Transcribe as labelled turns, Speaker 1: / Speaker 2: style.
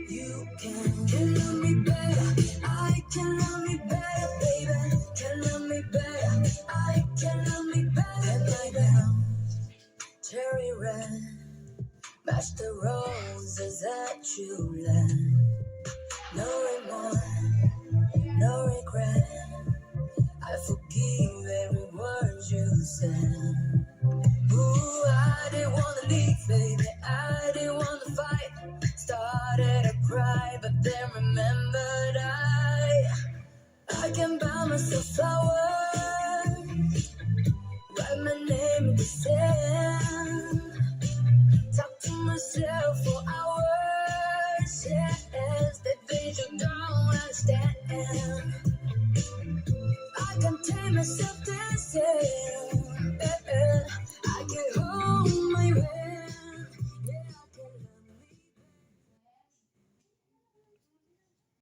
Speaker 1: You can love me better. I can love me better, baby. Can love me better. I can love me better, baby. Cherry red, match the roses that you left. No remorse, no regret. I forgive every word you said. Ooh, I didn't wanna leave it.